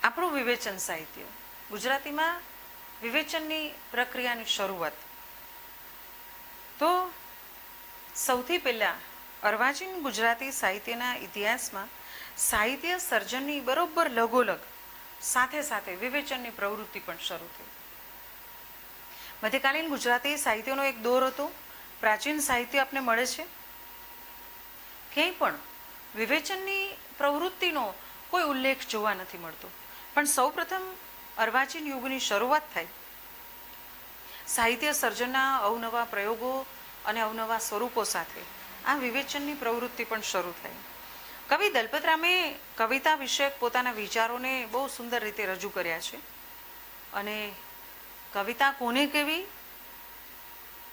આપણું વિવેચન સાહિત્ય, ગુજરાતીમાં વિવેચનની પ્રક્રિયાની શરૂઆત. તો સૌથી પહેલાં અર્વાચીન ગુજરાતી સાહિત્યના ઇતિહાસમાં સાહિત્ય સર્જનની બરોબર લગોલગ સાથે સાથે વિવેચનની પ્રવૃત્તિ પણ શરૂ થઈ. મધ્યકાલીન ગુજરાતી સાહિત્યનો એક દોર હતો. પ્રાચીન સાહિત્ય આપને મળે છે, ક્યાંય પણ વિવેચનની પ્રવૃત્તિનો કોઈ ઉલ્લેખ જોવા નથી મળતો. પણ સૌપ્રથમ અર્વાચીન યુગની શરૂઆત થાય. સાહિત્ય સર્જનના અવનવા પ્રયોગો અને અવનવા સ્વરૂપો સાથે આ વિવેચનની પ્રવૃત્તિ પણ શરૂ થઈ. કવિ દલપતરામે કવિતા વિષયક પોતાના વિચારોને બહુ સુંદર રીતે રજૂ કર્યા છે. અને કવિતા કોને કહેવી,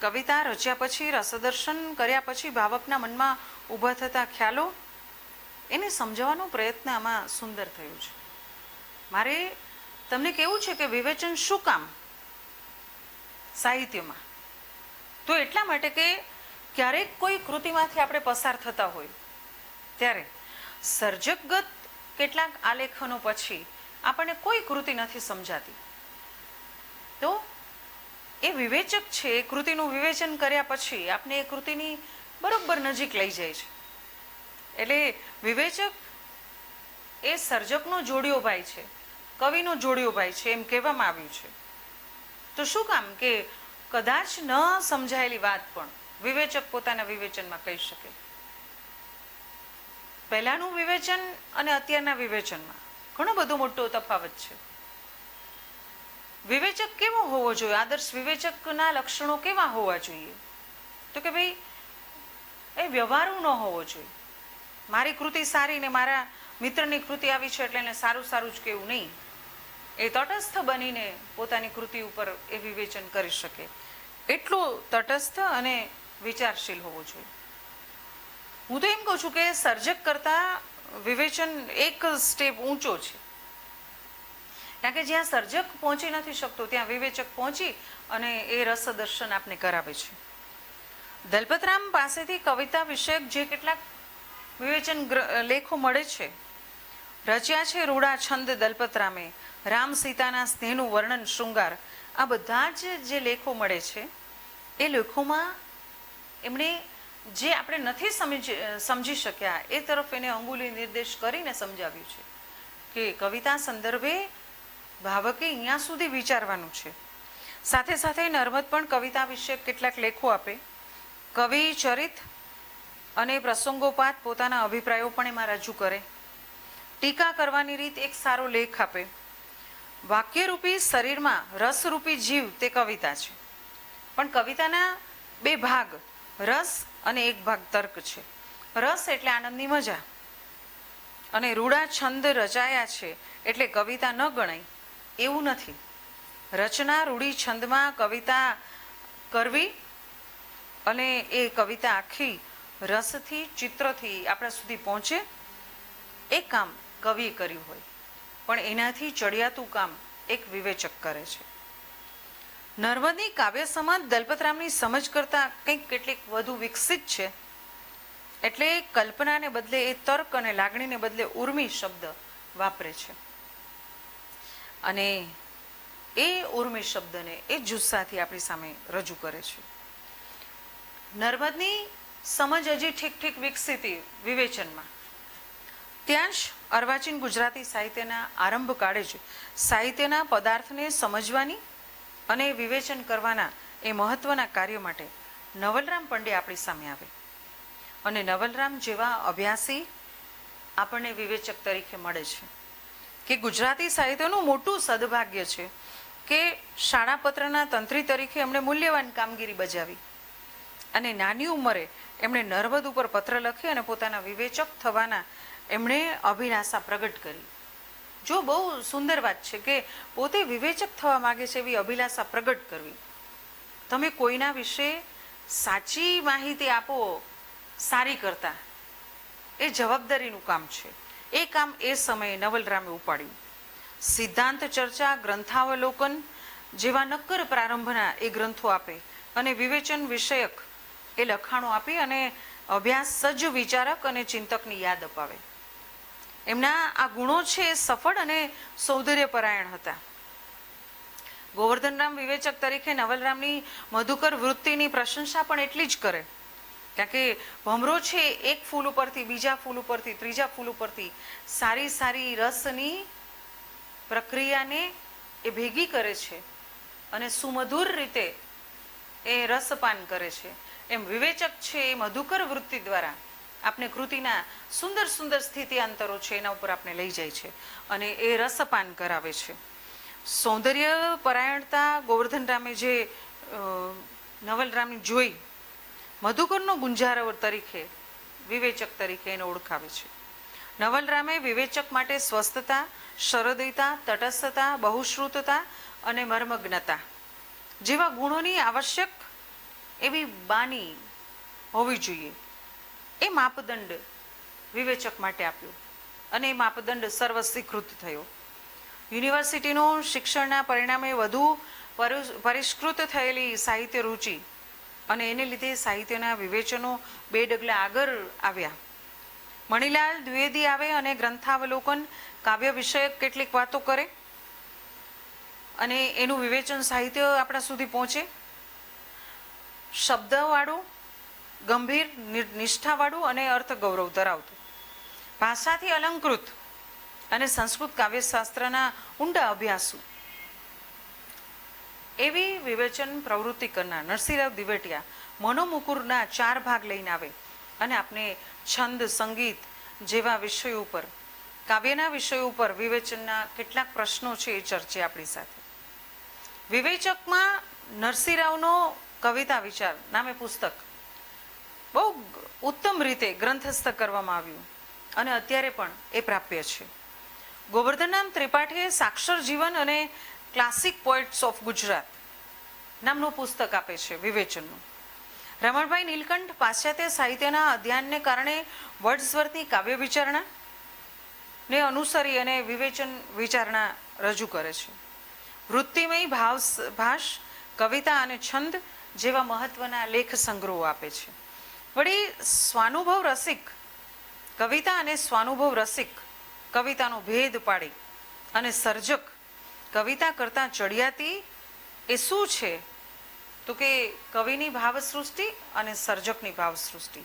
કવિતા રચ્યા પછી, રસદર્શન કર્યા પછી ભાવકના મનમાં ઊભા થતા ખ્યાલો, એને સમજાવવાનો પ્રયત્ન આમાં સુંદર થયો છે. મારે તમને કહેવું છે કે વિવેચન શું કામ સાહિત્યમાં? તો એટલા માટે કે ક્યારેક કોઈ કૃતિમાંથી આપણે પસાર થતા હોય ત્યારે સર્જકગત કેટલાક આલેખનો પછી આપણને કોઈ કૃતિ નથી સમજાતી, તો એ વિવેચક છે એ કૃતિનું વિવેચન કર્યા પછી આપણે એ કૃતિની બરોબર નજીક લઈ જાય છે. એટલે વિવેચક એ સર્જકનો જોડિયો ભાઈ છે, કવિનો જોડિયો ભાઈ છે એમ કહેવામાં આવ્યું છે. તો શું કામ કે કદાચ ન સમજાયેલી વાત પણ વિવેચક પોતાના વિવેચનમાં કહી શકે. પહેલાનું વિવેચન અને અત્યારના વિવેચનમાં ઘણો બધો મોટો તફાવત છે. વિવેચક કેવો હોવો જોઈએ, આદર્શ વિવેચકના લક્ષણો કેવા હોવા જોઈએ? તો કે ભાઈ એ વ્યવહારુ ન હોવો જોઈએ. મારી કૃતિ સારી ને મારા મિત્રની કૃતિ આવી છે એટલે એને સારું સારું જ કહેવું નહીં. એ તટસ્થ બનીને પોતાની કૃતિ ઉપર એ વિવેચન કરી શકે એટલું તટસ્થ અને વિચારશીલ હોવું જોઈએ. હું તો એમ કહું છું કે સર્જક કરતાં વિવેચન એક સ્ટેપ ઊંચો છે. કારણ કે જ્યાં સર્જક પહોંચી નથી શકતો ત્યાં વિવેચક પહોંચી અને એ રસદર્શન આપને કરાવે છે. દલપતરામ પાસેથી કવિતા વિષયક જે કેટલાક વિવેચન લેખો મળે છે, રચ્યા છે રૂડા છંદ દલપતરામે, રામ સીતાના સ્નેહનું વર્ણન શૃંગાર, આ બધા જ જે લેખો મળે છે એ લેખોમાં એમણે જે આપણે નથી સમજી શક્યા એ તરફ એને અંગુલી નિર્દેશ કરીને સમજાવ્યું છે કે કવિતા સંદર્ભે ભાવકે અહીંયા સુધી વિચારવાનું છે. સાથે સાથે નર્મદ પણ કવિતા વિશે કેટલાક લેખો આપે. કવિ ચરિત અને પ્રસંગોપાત પોતાના અભિપ્રાયો પણ એમાં રજૂ કરે. ટીકા કરવાની રીત એક સારો લેખ આપે. વાક્યરૂપી શરીરમાં રસરૂપી જીવ તે કવિતા છે. પણ કવિતાના બે ભાગ, રસ અને એક ભાગ તર્ક છે. રસ એટલે આનંદની મજા, અને રૂડા છંદ રચાયા છે એટલે કવિતા ન ગણાય એવું નથી. રચના રૂઢી છંદમાં કવિતા કરવી અને એ કવિતા આખી રસથી ચિત્રથી આપણા સુધી પહોંચે એ કામ કવિએ કર્યું હોય, પણ એનાથી ચડિયાતું કામ એક વિવેચક કરે છે. નર્મદની કાવ્ય સમાજ દલપતરામની સમજ કરતાં કંઈક કેટલીક વધુ વિકસિત છે. એટલે કલ્પનાને બદલે એ તર્ક અને લાગણીને બદલે ઉર્મી શબ્દ વાપરે છે. અને એ ઉર્મી શબ્દને એ જુસ્સાથી આપણી સામે રજૂ કરે છે. નર્મદની સમજ હજી ઠીક ઠીક વિકસિત વિવેચનમાં, ત્યાં જ અર્વાચીન ગુજરાતી સાહિત્યના આરંભ કાળે જ સાહિત્યના પદાર્થને સમજવાની અને વિવેચન કરવાના એ મહત્વના કાર્ય માટે નવલરામ પંડ્યા આપણી સામે આવે. અને નવલરામ જેવા અભ્યાસી આપણને વિવેચક તરીકે મળે છે કે ગુજરાતી સાહિત્યનું મોટું સદભાગ્ય છે કે શાળાપત્રના તંત્રી તરીકે એમણે મૂલ્યવાન કામગીરી બજાવી અને નાની ઉંમરે એમણે નર્મદ ઉપર પત્ર લખી અને પોતાના વિવેચક થવાના એમણે અભિલાષા પ્રગટ કરી. જો બહુ સુંદર વાત છે કે પોતે વિવેચક થવા માગે છે એવી અભિલાષા પ્રગટ કરવી. તમે કોઈના વિશે સાચી માહિતી આપો સારી કરતા, એ જવાબદારીનું કામ છે. એ કામ એ સમયે નવલરામે ઉપાડ્યું. સિદ્ધાંત ચર્ચા, ગ્રંથાવલોકન જેવા નક્કર પ્રારંભના એ ગ્રંથો આપે અને વિવેચન વિષયક એ લખાણો આપી અને અભ્યાસ સજ્જ વિચારક અને ચિંતકની યાદ અપાવે. એમના આ ગુણો છે એ સફળ અને સૌંદર્યપરાયણ હતા. ગોવર્ધનરામ વિવેચક તરીકે નવલરામની મધુકર વૃત્તિની પ્રશંસા પણ એટલી જ કરે, કારણ કે ભમરો છે એક ફૂલ ઉપરથી બીજા ફૂલ ઉપરથી ત્રીજા ફૂલ ઉપરથી સારી સારી રસની પ્રક્રિયાને એ ભેગી કરે છે અને સુમધુર રીતે એ રસપાન કરે છે. એમ વિવેચક છે એ મધુકર વૃત્તિ દ્વારા આપણે કૃતિના સુંદર સુંદર સ્થિતિઆંતરો છે એના ઉપર આપણે લઈ જાય છે અને એ રસપાન કરાવે છે. સૌંદર્ય પરાયણતા ગોવર્ધનરામે જે નવલરામની જોઈ, મધુકરનો ગુંજારવ તરીકે વિવેચક તરીકે એને ઓળખાવે છે. નવલરામે વિવેચક માટે સ્વસ્થતા, શરદયતા, તટસ્થતા, બહુશ્રુતતા અને મર્મજ્ઞતા જેવા ગુણોની આવશ્યક એવી બાની હોવી જોઈએ એ માપદંડ વિવેચક માટે આપ્યો અને એ માપદંડ સર્વસ્વીકૃત થયો. યુનિવર્સિટીનું શિક્ષણના પરિણામે વધુ પરિષ્કૃત થયેલી સાહિત્ય રુચિ અને એને લીધે સાહિત્યના વિવેચનો બે ડગલા આગળ આવ્યા. મણિલાલ દ્વિવેદી આવે અને ગ્રંથાવલોકન કાવ્ય વિષયક કેટલીક વાતો કરે અને એનું વિવેચન સાહિત્ય આપણા સુધી પહોંચે. શબ્દવાળું, ગંભીર, નિષ્ઠાવાળું અને અર્થ ગૌરવ ધરાવતું, ભાષાથી અલંકૃત અને સંસ્કૃત કાવ્યશાસ્ત્રના ઊંડા અભ્યાસુ એવી વિવેચન પ્રવૃત્તિ કરનાર નરસિંહરાવ દિવેટિયા મનોમુકુરના 4 ભાગ લઈને આવે અને આપણે છંદ, સંગીત જેવા વિષયો ઉપર, કાવ્યના વિષયો ઉપર વિવેચનના કેટલાક પ્રશ્નો છે એ ચર્ચે આપણી સાથે. વિવેચકમાં નરસિંહરાવનો કવિતા વિચાર નામે પુસ્તક બહુ ઉત્તમ રીતે ગ્રંથસ્થ કરવામાં આવ્યું અને અત્યારે પણ એ પ્રાપ્ય છે. ગોવર્ધનરામ ત્રિપાઠીએ સાક્ષર જીવન અને ક્લાસિક પોએટ્સ ઓફ ગુજરાત નામનું પુસ્તક આપે છે વિવેચનનું. રમણભાઈ નીલકંઠ પાશ્ચાત્ય સાહિત્યના અધ્યયનને કારણે વર્ડસવર્થની કાવ્ય વિચારણા ને અનુસરી અને વિવેચન વિચારણા રજૂ કરે છે. વૃત્તિમય ભાષ, કવિતા અને છંદ જેવા મહત્વના લેખ સંગ્રહો આપે છે. વળી સ્વાનુભવ રસિક કવિતા અને સ્વાનુભવ રસિક કવિતાનો ભેદ પાડી અને સર્જક કવિતા કરતાં ચડિયાતી એ શું છે તો કે કવિની ભાવસૃષ્ટિ અને સર્જકની ભાવસૃષ્ટિ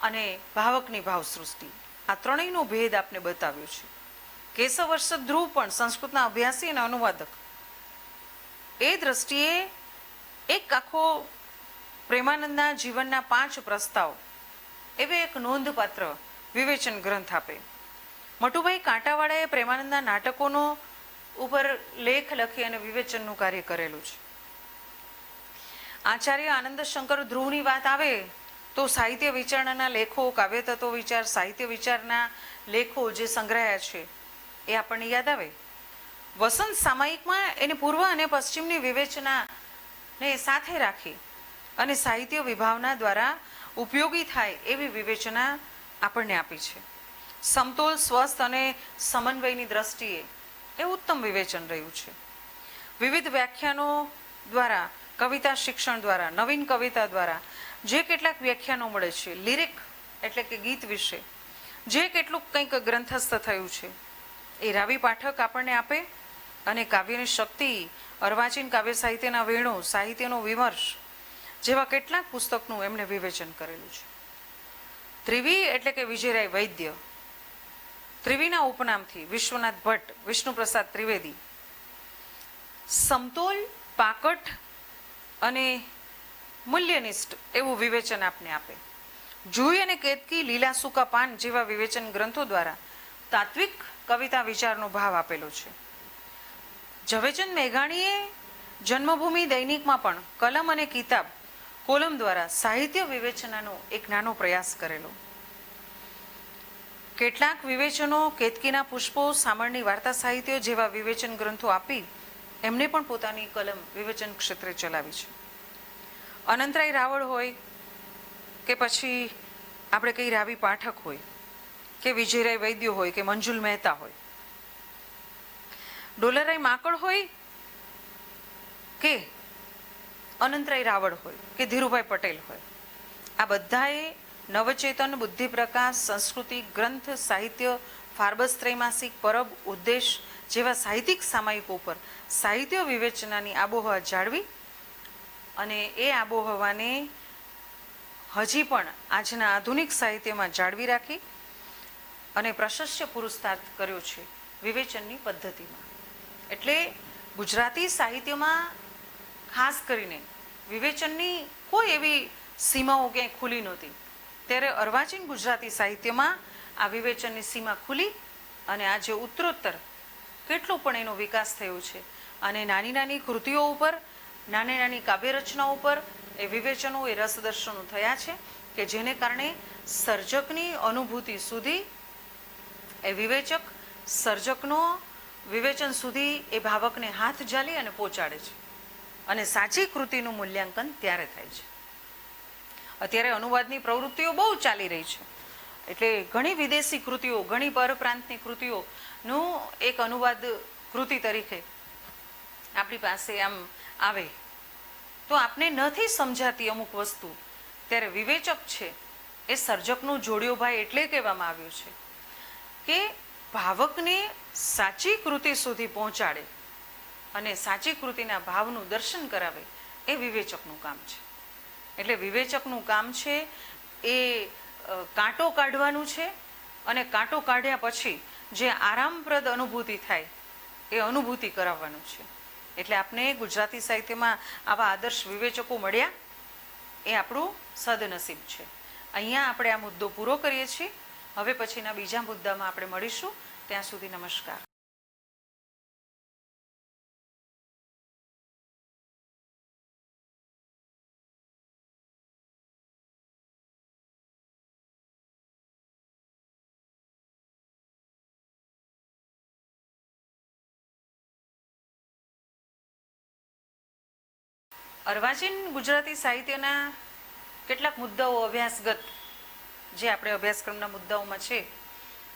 અને ભાવકની ભાવસૃષ્ટિ, આ ત્રણેયનો ભેદ આપને બતાવ્યો છે. કેશવ વર્ષદ ધ્રુવ પણ સંસ્કૃતના અભ્યાસી અને અનુવાદક એ દ્રષ્ટિએ એક આખો પ્રેમાનંદના જીવનના 5 પ્રસ્તાવ એવે એક નોંધપાત્ર વિવેચન ગ્રંથ આપે. મટુભાઈ કાંટાવાળાએ પ્રેમાનંદના નાટકોનો ઉપર લેખ લખી અને વિવેચનનું કાર્ય કરેલું છે. આચાર્ય આનંદ શંકર ધ્રુવની વાત આવે તો સાહિત્ય વિચારણાના લેખો, કાવ્ય તત્વ વિચાર, સાહિત્ય વિચારના લેખો જે સંગ્રહાયા છે એ આપણને યાદ આવે. વસંત સામાયિકમાં એને પૂર્વ અને પશ્ચિમની વિવેચનાને સાથે રાખી અને સાહિત્ય વિભાવના દ્વારા ઉપયોગી થાય એવી વિવેચના આપણને આપી છે. સમતોલ, સ્વસ્થ અને સમન્વયની દ્રષ્ટિએ એ ઉત્તમ વિવેચન રહ્યું છે. વિવિધ વ્યાખ્યાનો દ્વારા, કવિતા શિક્ષણ દ્વારા, નવીન કવિતા દ્વારા જે કેટલાક વ્યાખ્યાનો મળે છે, લિરિક એટલે કે ગીત વિશે જે કેટલુંક કંઈક ગ્રંથસ્થ થયું છે એ રાવી પાઠક આપણને આપે અને કાવ્યની શક્તિ, અર્વાચીન કાવ્ય સાહિત્યના વેણો, સાહિત્યનો વિમર્શ જેવા કેટલાક પુસ્તકનું એમણે વિવેચન કરેલું છે. ત્રિવી એટલે કે વિજયરાય વૈદ્ય, ત્રિવીના ઉપનામથી વિશ્વનાથ ભટ્ટ, વિષ્ણુપ્રસાદ ત્રિવેદી, સમતોલ, પાકટ અને મૂલ્યનિષ્ઠ એવું વિવેચન આપને આપે. જુઈ અને કેતકી, લીલા સૂકા પાન જેવા વિવેચન ગ્રંથો દ્વારા તાત્વિક કવિતા વિચારનો ભાવ આપેલો છે. ઝવેરચંદ મેઘાણીએ જન્મભૂમિ દૈનિકમાં પણ કલમ અને કિતાબ કોલમ દ્વારા સાહિત્ય વિવેચનાનો એક નાનો પ્રયાસ કરેલો. કેટલાક વિવેચનો, કેતકીના પુષ્પો, સામળની વાર્તા સાહિત્ય જેવા વિવેચન ગ્રંથો આપી એમને પણ પોતાની કલમ વિવેચન ક્ષેત્રે ચલાવી છે. અનંતરાય રાવળ હોય કે પછી આપણે કઈ રાવી પાઠક હોય કે વિજયરાય વૈદ્ય હોય કે મંજુલ મહેતા હોય, ડોલરાય માકડ હોય કે અનંતરાય રાવળ હોય કે ધીરુભાઈ પટેલ હોય, આ બધાએ નવચેતન, બુદ્ધિ પ્રકાશ, સંસ્કૃતિ, ગ્રંથ, સાહિત્ય, ફાર્બસ ત્રૈમાસિક, પરબ, ઉદ્દેશ જેવા સાહિત્યિક સામયિકો પર સાહિત્ય વિવેચનાની આબોહવા જાળવી અને એ આબોહવાને હજી પણ આજના આધુનિક સાહિત્યમાં જાળવી રાખી અને પ્રશસ્ય પુરસ્કાર કર્યો છે વિવેચનની પદ્ધતિમાં. એટલે ગુજરાતી સાહિત્યમાં ખાસ કરીને વિવેચનની કોઈ એવી સીમાઓ ક્યાંય ખુલી નહોતી. ત્યારે અર્વાચીન ગુજરાતી સાહિત્યમાં આ વિવેચનની સીમા ખુલી અને આજે ઉત્તરોત્તર કેટલો પણ એનો વિકાસ થયો છે. અને નાની નાની કૃતિઓ ઉપર, નાની નાની કાવ્ય રચનાઓ ઉપર એ વિવેચનો, એ રસદર્શનો થયા છે કે જેને કારણે સર્જકની અનુભૂતિ સુધી એ વિવેચક સર્જકનો વિવેચન સુધી એ ભાવકને હાથ ઝાલી અને પહોંચાડે છે. અને સાચી કૃતિનું મૂલ્યાંકન ત્યારે થાય છે. અત્યારે અનુવાદની પ્રવૃત્તિઓ બહુ ચાલી રહી છે. એટલે ઘણી વિદેશી કૃતિઓ, ઘણી પરપ્રાંતની કૃતિઓનું એક અનુવાદ કૃતિ તરીકે આપણી પાસે આમ આવે તો આપને નથી સમજાતી અમુક વસ્તુ, ત્યારે વિવેચક છે એ સર્જકનું જોડિયો ભાઈ એટલે કહેવામાં આવ્યું છે કે ભાવકને સાચી કૃતિ સુધી પહોંચાડે અને સાચી કૃતિના ભાવનું દર્શન કરાવે એ વિવેચકનું કામ છે. એટલે વિવેચકનું કામ છે એ કાંટો કાઢવાનું છે અને કાંટો કાઢ્યા પછી જે આરામપ્રદ અનુભૂતિ થાય એ અનુભૂતિ કરાવવાનું છે. એટલે આપને ગુજરાતી સાહિત્યમાં આવા આદર્શ વિવેચકો મળ્યા એ આપણું સદનસીબ છે. અહીંયા આપણે આ મુદ્દો પૂરો કરીએ છીએ. હવે પછીના બીજા મુદ્દામાં આપણે મળીશું. ત્યાં સુધી નમસ્કાર. અર્વાચીન ગુજરાતી સાહિત્યના કેટલાક મુદ્દાઓ અભ્યાસગત જે આપણે અભ્યાસક્રમના મુદ્દાઓમાં છે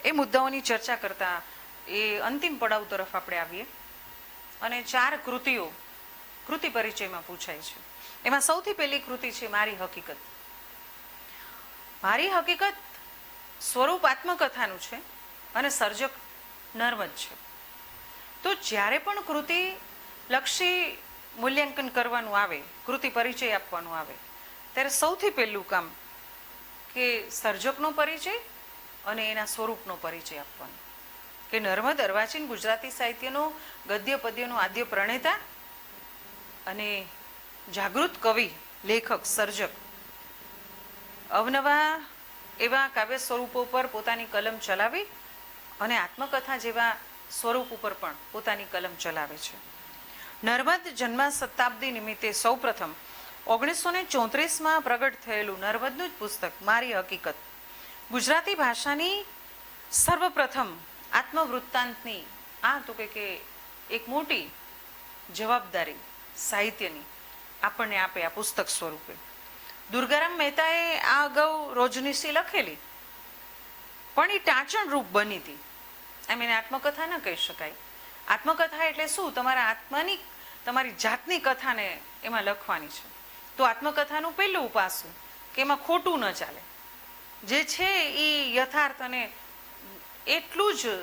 એ મુદ્દાઓની ચર્ચા કરતા એ અંતિમ પડાવ તરફ આપણે આવીએ. અને 4 કૃતિઓ કૃતિ પરિચયમાં પૂછાય છે. એમાં સૌથી પહેલી કૃતિ છે મારી હકીકત. મારી હકીકત સ્વરૂપ આત્મકથાનું છે અને સર્જક નર્મદ છે. તો જ્યારે પણ કૃતિ લક્ષી મૂલ્યાંકન કરવાનું આવે, કૃતિ પરિચય આપવાનું આવે, ત્યારે સૌથી પહેલું કામ કે સર્જકનો પરિચય અને એના સ્વરૂપનો પરિચય આપવાનો. કે નર્મદ અર્વાચીન ગુજરાતી સાહિત્યનો ગદ્ય પદ્યનો આદ્ય પ્રણેતા અને જાગૃત કવિ, લેખક, સર્જક, અવનવા એવા કાવ્ય સ્વરૂપો પર પોતાની કલમ ચલાવી અને આત્મકથા જેવા સ્વરૂપ ઉપર પણ પોતાની કલમ ચલાવે છે. નર્મદ જન્મ શતાબ્દી નિમિત્તે સૌપ્રથમ 1934માં પ્રગટ થયેલું નર્મદનું જ પુસ્તક મારી હકીકત ગુજરાતી ભાષાની સર્વપ્રથમ આત્મવૃત્તાંતની આ તો કે એક મોટી જવાબદારી સાહિત્યની આપણને આપે આ પુસ્તક સ્વરૂપે. દુર્ગારામ મહેતાએ આ અગાઉ રોજનીશી લખેલી, પણ એ ટાંચણ રૂપ બની હતી. એમ એને આત્મકથા ન કહી શકાય. આત્મકથા એટલે શું? તમારા આત્માની, તમારી જાતની કથાને એમાં લખવાની છે. તો આત્મકથાનું પહેલું પાસું કે એમાં ખોટું ન ચાલે, જે છે એ યથાર્થ અને એટલું જ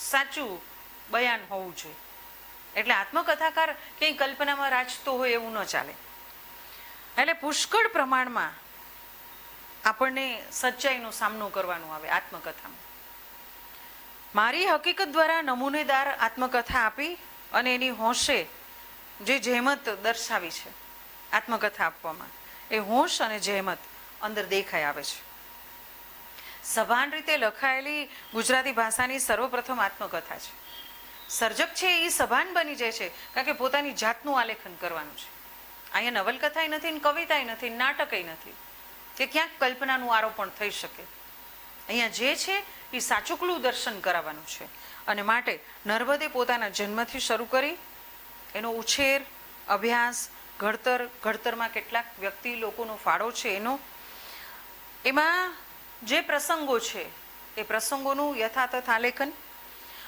સાચું બયાન હોવું જોઈએ. એટલે આત્મકથાકાર ક્યાંય કલ્પનામાં રાચતો હોય એવું ન ચાલે. એટલે પુષ્કળ પ્રમાણમાં આપણને સચ્ચાઈનો સામનો કરવાનો આવે આત્મકથામાં. મારી હકીકત દ્વારા નમૂનેદાર આત્મકથા આપી અને એની હોંશે જે જહેમત દર્શાવી છે આત્મકથા આપવામાં, એ હોંશ અને જહેમત અંદર દેખાઈ આવે છે. સભાન રીતે લખાયેલી ગુજરાતી ભાષાની સર્વપ્રથમ આત્મકથા છે. સર્જક છે એ સભાન બની જાય છે કારણ કે પોતાની જાતનું આલેખન કરવાનું છે. અહીંયા નવલકથાય નથી ને કવિતાય નથી ને નાટકય નથી કે ક્યાંક કલ્પનાનું આરોપણ થઈ શકે. અહીંયા જે છે એ સાચુકલું દર્શન કરાવવાનું છે. અને માટે નર્મદે પોતાના જન્મથી શરૂ કરી એનો ઉછેર, અભ્યાસ, ઘડતરમાં કેટલાક વ્યક્તિ લોકોનો ફાળો છે એનો, એમાં જે પ્રસંગો છે એ પ્રસંગોનું યથાતથ આલેખન,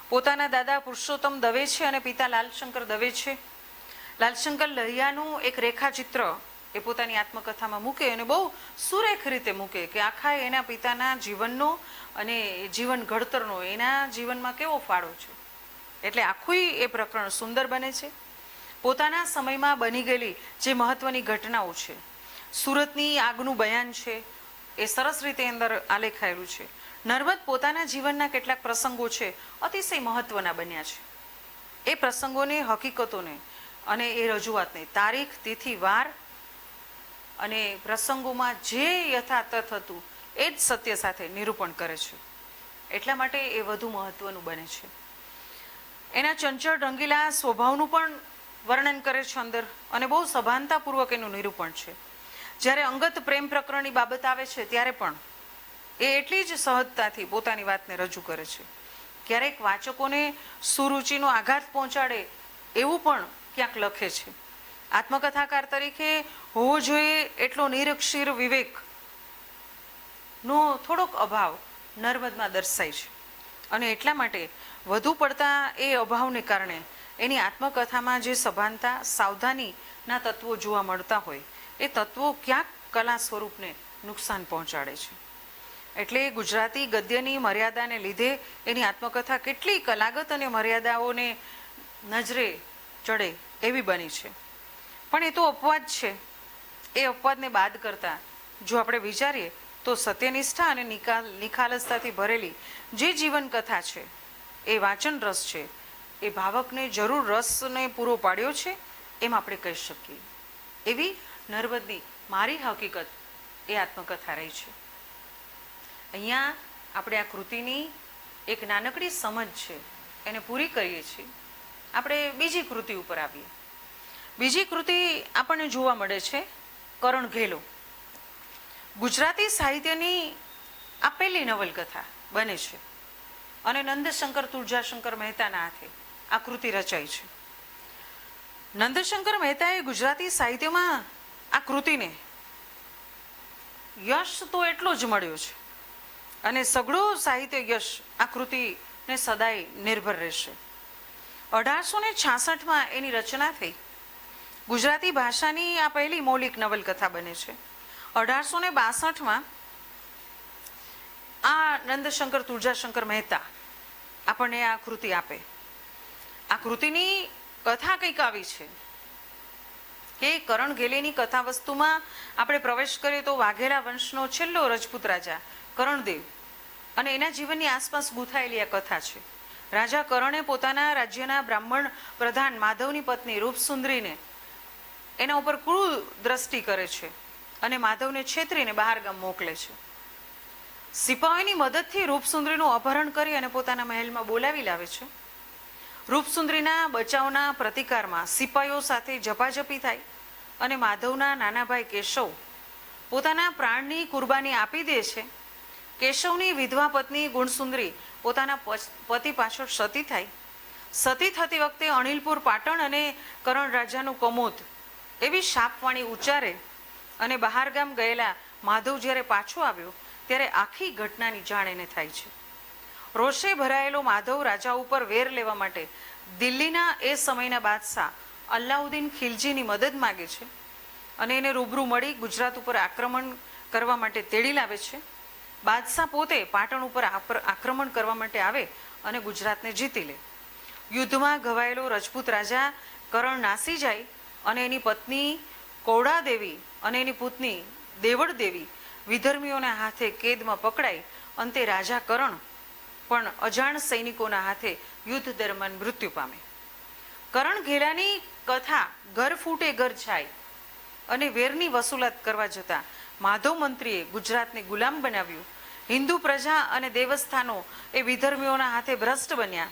પોતાના દાદા પુરુષોત્તમ દવે છે અને પિતા લાલશંકર દવે છે. લાલશંકર લહિયાનું એક રેખાચિત્ર એ પોતાની આત્મકથામાં મૂકે અને બહુ સુરેખ રીતે મૂકે કે આખા એના પિતાના જીવનનો અને જીવન ઘડતરનો એના જીવનમાં કેવો ફાળો છે. એટલે આખું એ પ્રકરણ સુંદર બને છે. પોતાના સમયમાં બની ગયેલી જે મહત્વની ઘટનાઓ છે, સુરતની આગનું બયાન છે, એ સરસ રીતે અંદર આલેખાયેલું છે. નર્મદ પોતાના જીવનના કેટલાક પ્રસંગો છે અતિશય મહત્વના બન્યા છે. એ પ્રસંગોને, હકીકતોને અને એ રજૂઆતને તારીખ, તિથિ, વાર અને પ્રસંગોમાં જે યથાતથ હતું એ જ સત્ય સાથે નિરૂપણ કરે છે. એટલા માટે એ વધુ મહત્વનું બને છે. એના ચંચળ રંગીલા સ્વભાવનું પણ વર્ણન કરે છે અંદર, અને બહુ સભાનતાપૂર્વક એનું નિરૂપણ છે. જ્યારે અંગત પ્રેમ પ્રકરણની બાબત આવે છે ત્યારે પણ એ એટલી જ સહજતાથી પોતાની વાતને રજૂ કરે છે. ક્યારેક વાચકોને સુરુચિનો આઘાત પહોંચાડે એવું પણ ક્યાંક લખે છે. આત્મકથાકાર તરીકે હોવો જોઈએ એટલો નિરક્ષીર વિવેકનો થોડોક અભાવ નર્મદમાં દર્શાય છે. અને એટલા માટે વધુ પડતા એ અભાવને કારણે એની આત્મકથામાં જે સભાનતા, સાવધાનીના તત્વો જોવા મળતા હોય એ તત્વો ક્યાંક કલા સ્વરૂપને નુકસાન પહોંચાડે છે. એટલે ગુજરાતી ગદ્યની મર્યાદાને લીધે એની આત્મકથા કેટલી કલાગત અને મર્યાદાઓને નજરે ચડે એવી બની છે. પણ એ તો અપવાદ છે. એ અપવાદને બાદ કરતાં જો આપણે વિચારીએ તો સત્યનિષ્ઠા અને નિખાલસતાથી ભરેલી જે જીવનકથા છે, એ વાંચન રસ છે, એ ભાવકને જરૂર રસને પૂરો પાડ્યો છે એમ આપણે કહી શકીએ. એવી નર્મદની મારી હકીકત એ આત્મકથા રહી છે. અહીંયા આપણે આ કૃતિની એક નાનકડી સમજ છે એને પૂરી કરીએ છીએ. આપણે બીજી કૃતિ ઉપર આવીએ. બીજી કૃતિ આપણને જોવા મળે છે કરણ ઘેલો. ગુજરાતી સાહિત્યની આ પહેલી નવલકથા બને છે અને નંદશંકર તુળજાશંકર મહેતાના હાથે આ કૃતિ રચાઈ છે. નંદશંકર મહેતાએ ગુજરાતી સાહિત્યમાં આ કૃતિને યશ તો એટલો જ મળ્યો છે અને સઘળો સાહિત્ય યશ આ કૃતિને સદાય નિર્ભર રહેશે. 1866માં એની રચના થઈ. ગુજરાતી ભાષાની આ પહેલી મૌલિક નવલકથા બને છે. 1862માં આ નંદશંકર તુળજાશંકર મહેતા આપણને આ કૃતિ આપે. આ કૃતિની કથા કંઈક આવી છે કે કરણ ઘેલેની કથા વસ્તુમાં આપણે પ્રવેશ કરીએ તો વાઘેલા વંશનો છેલ્લો રજપૂત રાજા કરણદેવ અને એના જીવનની આસપાસ ગૂંથાયેલી આ કથા છે. રાજા કરણે પોતાના રાજ્યના બ્રાહ્મણ પ્રધાન માધવની પત્ની રૂપસુંદરીને એના ઉપર ક્રૂર દ્રષ્ટિ કરે છે અને માધવને છેતરીને બહાર ગામ મોકલે છે. સિપાહીની મદદથી રૂપસુંદરીનું અપહરણ કરી અને પોતાના મહેલમાં બોલાવી લાવે છે. રૂપસુંદરીના બચાવના પ્રતિકારમાં સિપાહીઓ સાથે ઝપાઝપી થાય અને માધવના નાના ભાઈ કેશવ પોતાના પ્રાણની કુરબાની આપી દે છે. કેશવની વિધવા પત્ની ગુણસુંદરી પોતાના પતિ પાછળ સતી થાય. સતી થતી વખતે અણિલપુર પાટણ અને કરણ રાજાનું કમોત એવી શાપવાણી ઉચ્ચારે અને બહારગામ ગયેલા માધવ જ્યારે પાછો આવ્યો ત્યારે આખી ઘટનાની જાણ એને થાય છે. રોષે ભરાયેલો માધવ રાજા ઉપર વેર લેવા માટે દિલ્હીના એ સમયના બાદશાહ અલ્લાઉદ્દીન ખિલજીની મદદ માગે છે અને એને રૂબરૂ મળી ગુજરાત ઉપર આક્રમણ કરવા માટે તેડી લાવે છે. બાદશાહ પોતે પાટણ ઉપર આક્રમણ કરવા માટે આવે અને ગુજરાતને જીતી લે. યુદ્ધમાં ઘવાયેલો રજપૂત રાજા કરણ નાસી જાય અને એની પત્ની કૌડાદેવી અને એની પુત્ની દેવળ દેવી વિધર્મીઓના હાથે કેદમાં પકડાઈ અંતે રાજા કરણ પણ અજાણ સૈનિકોના હાથે યુદ્ધ દરમિયાન મૃત્યુ પામે. કરણ ઘેલાની કથા ઘર ફૂટે ઘર જાય અને વેરની વસૂલાત કરવા જતાં માધવ મંત્રીએ ગુજરાતને ગુલામ બનાવ્યું. હિન્દુ પ્રજા અને દેવસ્થાનો એ વિધર્મીઓના હાથે ભ્રષ્ટ બન્યા.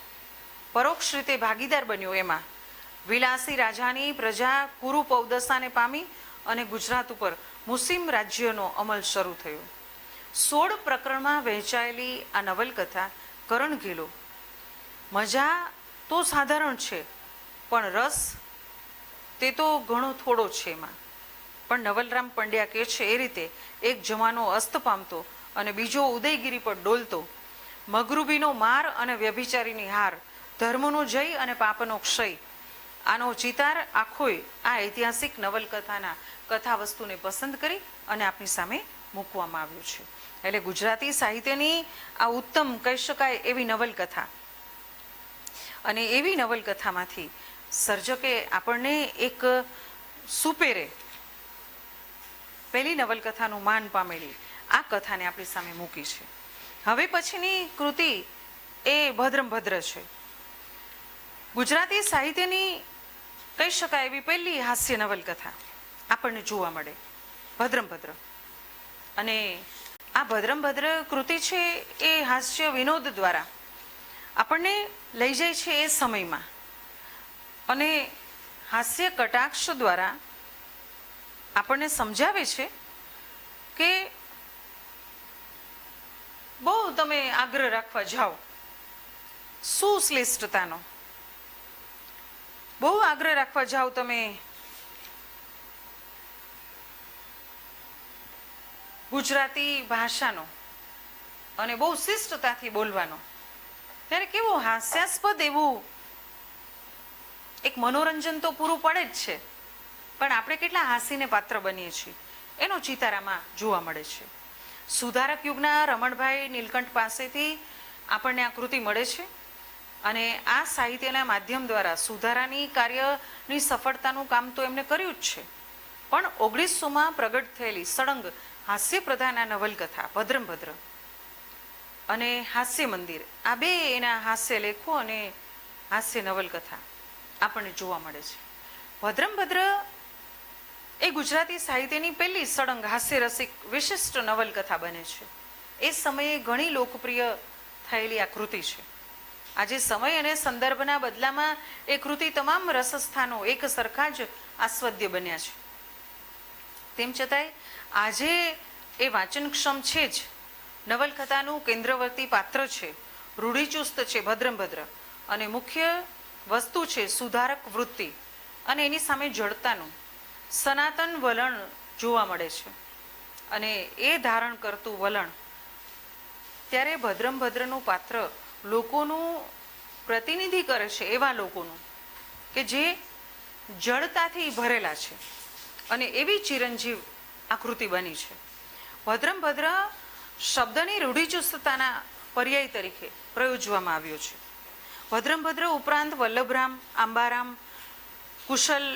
પરોક્ષ રીતે ભાગીદાર બન્યો. એમાં વિલાસી રાજાની પ્રજા કુરુપૌદશાને પામી અને ગુજરાત ઉપર મુસ્લિમ રાજ્યનો અમલ શરૂ થયો. 16 પ્રકરણમાં વહેંચાયેલી આ નવલકથા કરણ ઘેલો મજા તો સાધારણ છે પણ રસ તે તો ઘણો થોડો છે એમાં. પણ નવલરામ પંડ્યા કહે છે એ રીતે એક જમાનો અસ્ત પામતો અને બીજો ઉદયગીરી પર ડોલતો. મગરૂબીનો માર અને વ્યભિચારીની હાર, ધર્મનો જય અને પાપનો ક્ષય, આનો ચિતાર આખોય આ ઐતિહાસિક નવલકથાના કથા વસ્તુને પસંદ કરી અને આપની સામે મૂકવામાં આવ્યું છે. એટલે ગુજરાતી સાહિત્યની આ ઉત્તમ કહી શકાય એવી નવલકથા, અને એવી નવલકથામાંથી સર્જકે આપણને એક સુપેરે પહેલી નવલકથાનું માન પામેલી આ કથાને આપણી સામે મૂકી છે. હવે પછીની કૃતિ એ ભદ્રંભદ્ર છે. ગુજરાતી સાહિત્યની કહી શકાય એવી પહેલી હાસ્ય નવલકથા આપણને જોવા મળે, ભદ્રંભદ્ર. અને આ ભદ્રંભદ્ર કૃતિ છે એ હાસ્ય વિનોદ દ્વારા આપણને લઈ જાય છે એ સમયમાં, અને હાસ્ય કટાક્ષ દ્વારા આપણને સમજાવે છે કે બહુ તમે આગ્રહ રાખવા જાઓ સુશ્લિષ્ટતાનો, બહુ આગ્રહ રાખવા જાઓ તમે ગુજરાતી ભાષાનો અને બહુ શિષ્ટતાથી બોલવાનો, ત્યારે કેવું હાસ્યાસ્પદ એવું એક મનોરંજન તો પૂરું પડે જ છે, પણ આપણે કેટલા હાસીને પાત્ર બનીએ છીએ એનો ચિતારામાં જોવા મળે છે. સુધારક યુગના રમણભાઈ નીલકંઠ પાસેથી આપણને આ કૃતિ મળે છે, અને આ સાહિત્યના માધ્યમ દ્વારા સુધારાની કાર્યની સફળતાનું કામ તો એમણે કર્યું જ છે, પણ 1900માં પ્રગટ થયેલી સળંગ હાસ્ય પ્રધાન આ નવલકથા ભદ્રંભદ્ર અને હાસ્ય મંદિર, આ બે એના હાસ્ય લેખો અને હાસ્ય નવલકથા આપણને જોવા મળે છે. ભદ્રંભદ્ર એ ગુજરાતી સાહિત્યની પહેલી સળંગ હાસ્ય રસિક વિશિષ્ટ નવલકથા બને છે. એ સમયે ઘણી લોકપ્રિય થયેલી આ કૃતિ છે. આજે સમય અને સંદર્ભના બદલામાં એ કૃતિ તમામ રસસ્થાનો એક સરખા જ આસ્વાદ્ય બન્યા છે. તેમ છતાંય આજે એ વાંચનક્ષમ છે જ. નવલકથાનું કેન્દ્રવર્તી પાત્ર છે, રૂઢિચુસ્ત છે ભદ્રંભદ્ર, અને મુખ્ય વસ્તુ છે સુધારક વૃત્તિ, અને એની સામે જડતાનું સનાતન વલણ જોવા મળે છે. અને એ ધારણ કરતું વલણ, ત્યારે ભદ્રંભદ્રનું પાત્ર લોકોનું પ્રતિનિધિ કરે છે, એવા લોકોનું કે જે જડતાથી ભરેલા છે, અને એવી ચિરંજીવ આકૃતિ બની છે. ભદ્રંભદ્ર શબ્દની રૂઢિચુસ્તતાના પર્યાય તરીકે પ્રયોજવામાં આવ્યો છે. ભદ્રંભદ્ર ઉપરાંત વલ્લભરામ, આંબારામ, કુશલ,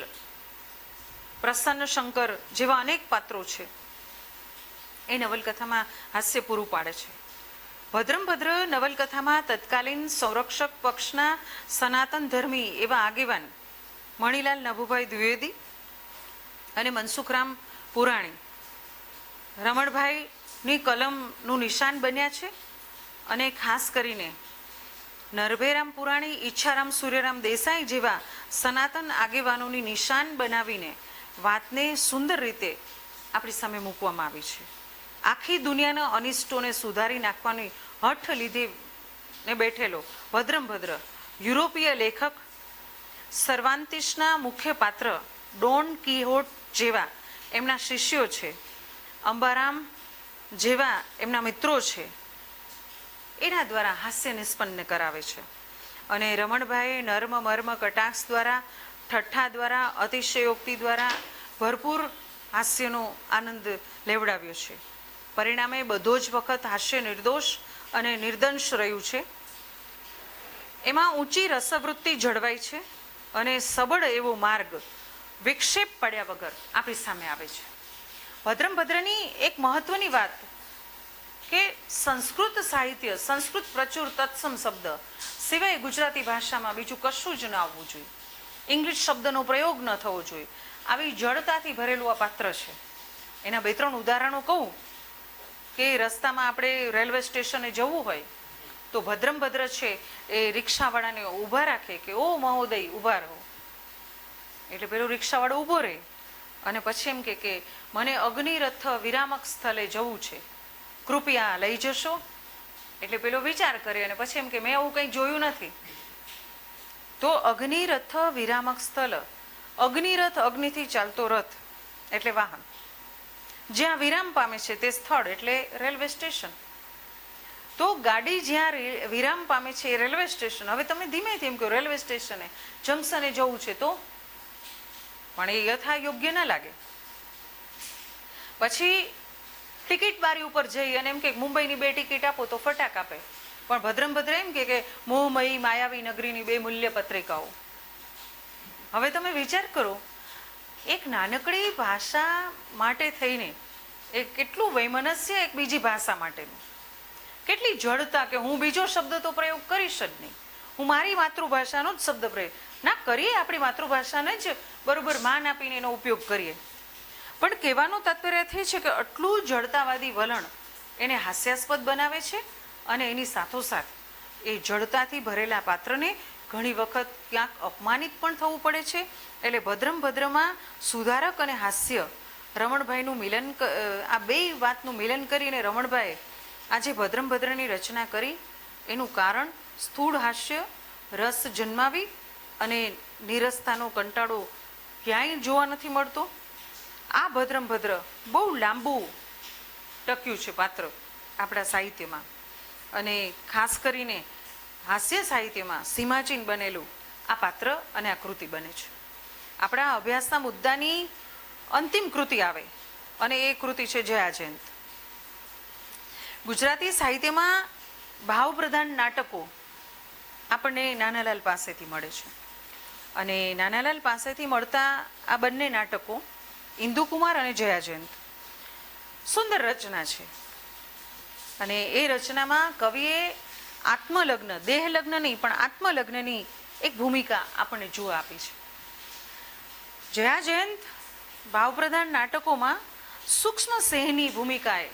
પ્રસન્ન શંકર જેવા અનેક પાત્રો છે એ નવલકથામાં હાસ્ય પૂરું પાડે છે. ભદ્રંભદ્ર નવલકથામાં તત્કાલીન સંરક્ષક પક્ષના સનાતન ધર્મી એવા આગેવાન મણિલાલ નભુભાઈ દ્વિવેદી અને મનસુખરામ પુરાણી રમણભાઈની કલમનું નિશાન બન્યા છે, અને ખાસ કરીને નરભેરામ પુરાણી, ઈચ્છારામ સૂર્યરામ દેસાઈ જેવા સનાતન આગેવાનોની નિશાન બનાવીને વાતને સુંદર રીતે આપણી સામે મૂકવામાં આવી છે. આખી દુનિયાના અનિષ્ટોને સુધારી નાખવાની હઠ લીધીને બેઠેલો ભદ્રંભદ્ર યુરોપીય લેખક સર્વાંતિસના મુખ્ય પાત્ર ડોન કિહોટ જેવા એમના શિષ્યો છે, અંબારામ જેવા એમના મિત્રો છે, એના દ્વારા હાસ્ય નિષ્પન્ન કરાવે છે. અને રમણભાઈ નર્મ મર્મ કટાક્ષ દ્વારા, ઠઠ્ઠા દ્વારા, અતિશયોક્તિ દ્વારા ભરપૂર હાસ્યનો આનંદ લેવડાવ્યો છે. પરિણામે બધો જ વખત હાસ્ય નિર્દોષ અને નિર્દંશ રહ્યું છે. એમાં ઊંચી રસવૃત્તિ જળવાય છે, અને સબળ એવો માર્ગ વિક્ષેપ પડ્યા વગર આપણી સામે આવે છે. ભદ્રંભદ્રની એક મહત્વની વાત કે સંસ્કૃત સાહિત્ય, સંસ્કૃત પ્રચુર તત્સમ શબ્દ સિવાય ગુજરાતી ભાષામાં બીજું કશું જ ન આવવું જોઈએ, ઇંગ્લિશ શબ્દનો પ્રયોગ ન થવો જોઈએ, આવી જડતાથી ભરેલું આ પાત્ર છે. એના 2-3 ઉદાહરણો કહું કે રસ્તામાં આપણે રેલવે સ્ટેશને જવું હોય તો ભદ્રંભદ્ર છે એ રિક્ષાવાળાને ઊભા રાખે કે ઓ મહોદય ઊભા રહો, એટલે પેલો રિક્ષાવાળો ઊભો રહે, અને પછી એમ કે મને અગ્નિરથ વિરામક સ્થળે જવું છે, કૃપયા લઈ જશો. એટલે પેલો વિચાર કરે, અને પછી એમ કે મેં એવું કંઈ જોયું નથી. તો અગ્નિરથ વિરામક સ્થળ, અગ્નિરથ અગ્નિથી ચાલતો રથ એટલે વાહન, જ્યાં વિરામ પામે છે તે સ્થળ એટલે રેલવે સ્ટેશન. તો ગાડી જ્યાં વિરામ પામે છે એ રેલવે સ્ટેશન. હવે તમે ધીમેથી એમ કહો રેલવે સ્ટેશને જંકશને જવું છે, તો પણ એ યથા યોગ્ય ન લાગે. પછી ટિકિટ બારી ઉપર જઈ અને એમ કે મુંબઈની 2 ટિકિટ આપો તો ફટાક આપે, પણ ભદ્રમ ભદ્ર એમ કે મોહમયી માયાવી નગરીની 2 મૂલ્ય પત્રિકાઓ. હવે તમે વિચાર કરો, એક નાનકડી ભાષા માટે થઈને એ કેટલું વૈમનસ્ય એક બીજી ભાષા માટેનું, કેટલી જડતા કે હું બીજો શબ્દ તો પ્રયોગ કરીશ જ નહીં, હું મારી માતૃભાષાનો જ શબ્દ પ્રયોગ ના કરીએ, આપણી માતૃભાષાને જ બરોબર માન આપીને એનો ઉપયોગ કરીએ. પણ કહેવાનું તાત્પર્ય એ છે કે આટલું જડતાવાદી વલણ એને હાસ્યાસ્પદ બનાવે છે અને એની સાથોસાથ એ જડતાથી ભરેલા પાત્રને ઘણી વખત ક્યાંક અપમાનિત પણ થવું પડે છે. એટલે ભદ્રમ ભદ્રમાં સુધારક અને હાસ્ય રમણભાઈનું મિલન, આ બે વાતનું મિલન કરીને રમણભાઈએ આજે ભદ્રમ ભદ્રની રચના કરી. એનું કારણ સ્થૂળ હાસ્ય રસ જન્માવી અને નીરસતાનો કંટાળો ક્યાંય જોવા નથી મળતો. આ ભદ્રમ ભદ્ર બહુ લાંબુ ટક્યું છે પાત્ર આપણા સાહિત્યમાં, અને ખાસ કરીને હાસ્ય સાહિત્યમાં સીમાચીન બનેલું આ પાત્ર અને આ કૃતિ બને છે. આપણા અભ્યાસના મુદ્દાની અંતિમ કૃતિ આવે અને એ કૃતિ છે જયાજયંત. ગુજરાતી સાહિત્યમાં ભાવપ્રધાન નાટકો આપણને નાનાલાલ પાસેથી મળે છે, અને નાનાલાલ પાસેથી મળતા આ બંને નાટકો ઇન્દુકુમાર અને જયાજયંત સુંદર રચના છે. અને એ રચનામાં કવિએ આત્મલગ્ન, દેહલગ્ન નહીં પણ આત્મલગ્નની એક ભૂમિકા આપણને જોવા આપી છે. જયાજયંત ભાવપ્રધાન નાટકોમાં સૂક્ષ્મ સેહની ભૂમિકાએ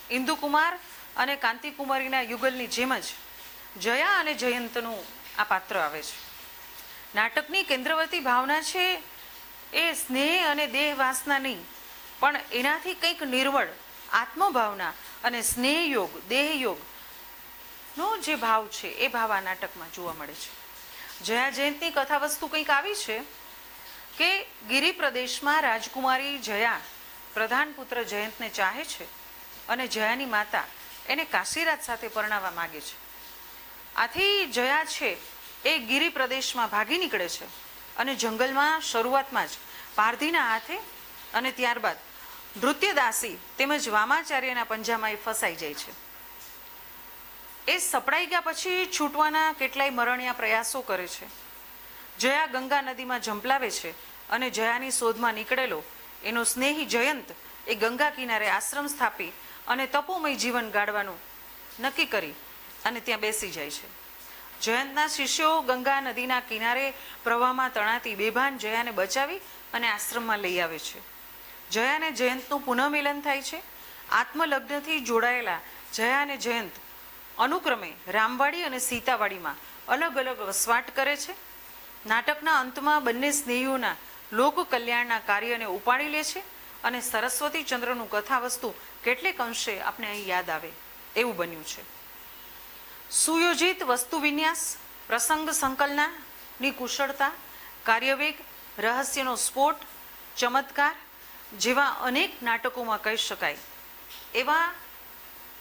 ઇન્દુકુમાર અને કાંતિકુમારીના યુગલની જેમ જ જયા અને જયંતનું આ પાત્ર આવે છે. નાટકની કેન્દ્રવર્તી ભાવના છે એ સ્નેહ અને દેહ વાસના નહીં, પણ એનાથી કંઈક નિર્મળ આત્મભાવના અને સ્નેહયોગ, દેહયોગનો જે ભાવ છે એ ભાવ આ નાટકમાં જોવા મળે છે. જયાજયંતની કથા વસ્તુ કંઈક આવી છે કે ગિરિ પ્રદેશમાં રાજકુમારી જયા પ્રધાન પુત્ર જયંતને ચાહે છે અને જયાની માતા એને કાશીરાજ સાથે પરણાવવા માગે છે. આથી જયા છે એ ગિરિ પ્રદેશમાં ભાગી નીકળે છે અને જંગલમાં શરૂઆતમાં જ પારધીના હાથે અને ત્યારબાદ નૃત્યદાસી તેમજ વામાચાર્યના પંજામાં એ ફસાઈ જાય છે. એ સપડાઈ ગયા પછી છૂટવાના કેટલાય મરણિયા પ્રયાસો કરે છે. જયા ગંગા નદીમાં ઝંપલાવે છે અને જયાની શોધમાં નીકળેલો એનો સ્નેહી જયંત એ ગંગા કિનારે આશ્રમ સ્થાપી અને તપોમય જીવન ગાળવાનું નક્કી કરી અને ત્યાં બેસી જાય છે. જયંતના શિષ્યો ગંગા નદીના કિનારે પ્રવાહમાં તણાતી બેભાન જયાને બચાવી અને આશ્રમમાં લઈ આવે છે. જયા અને જયંતનું પુનઃમિલન થાય છે. આત્મલગ્નથી જોડાયેલા જયા અને જયંત અનુક્રમે રામવાડી અને સીતાવાડીમાં અલગ અલગ વસવાટ કરે છે. નાટકના અંતમાં બંને સ્નેહીઓના લોક કલ્યાણના કાર્યને ઉપાડી લે છે અને સરસ્વતી ચંદ્રનું કથાવસ્તુ કેટલેક અંશે આપણે અહીં યાદ આવે એવું બન્યું છે. સુયોજિત વસ્તુ વિન્યાસ, પ્રસંગ સંકલનની કુશળતા, કાર્યવેગ, રહસ્યનો સ્ફોટ, ચમત્કાર જેવા અનેક નાટકોમાં કહી શકાય એવા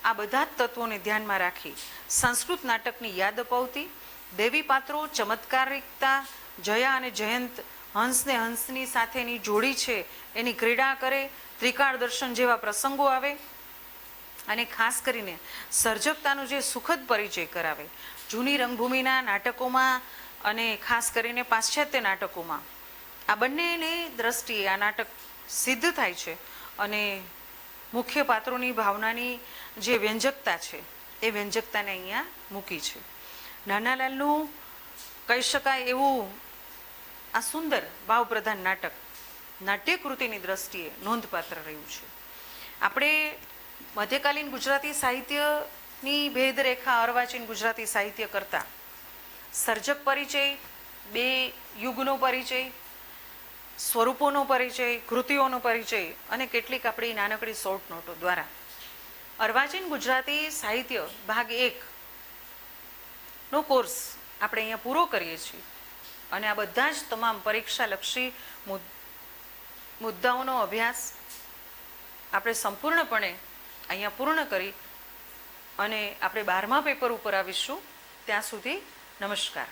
આ બધા જ તત્વોને ધ્યાનમાં રાખી સંસ્કૃત નાટકની યાદ અપાવતી દેવી પાત્રો, ચમત્કારિકતા, જયા અને જયંત હંસને હંસની સાથેની જોડી છે એની ક્રીડા કરે, ત્રિકાળ દર્શન જેવા પ્રસંગો આવે અને ખાસ કરીને સર્જકતાનો જે સુખદ પરિચય કરાવે. જૂની રંગભૂમિના નાટકોમાં અને ખાસ કરીને પાશ્ચાત્ય નાટકોમાં આ બંનેની દ્રષ્ટિએ આ નાટક સિદ્ધ થાય છે અને મુખ્ય પાત્રોની ભાવનાની જે વ્યંજકતા છે એ વ્યંજકતાને અહીંયા મૂકી છે. નાનાલાલનું કહી શકાય એવું આ સુંદર ભાવપ્રધાન નાટક નાટ્યકૃતિની દ્રષ્ટિએ નોંધપાત્ર રહ્યું છે. આપણે મધ્યકાલીન ગુજરાતી સાહિત્યની ભેદરેખા અર્વાચીન ગુજરાતી સાહિત્ય કરતા સર્જક પરિચય, બે યુગનો પરિચય, સ્વરૂપોનો પરિચય, કૃતિઓનો પરિચય અને કેટલીક આપણી નાનકડી શોર્ટ નોટો દ્વારા અર્વાચીન ગુજરાતી સાહિત્ય ભાગ 1 નો કોર્સ આપણે અહીંયા પૂરો કરીએ છીએ. અને આ બધા જ તમામ પરીક્ષાલક્ષી મુદ્દાઓનો અભ્યાસ આપણે સંપૂર્ણપણે અહીંયા પૂર્ણ કરી અને આપણે 12મા પેપર ઉપર આવીશું. ત્યાં સુધી નમસ્કાર.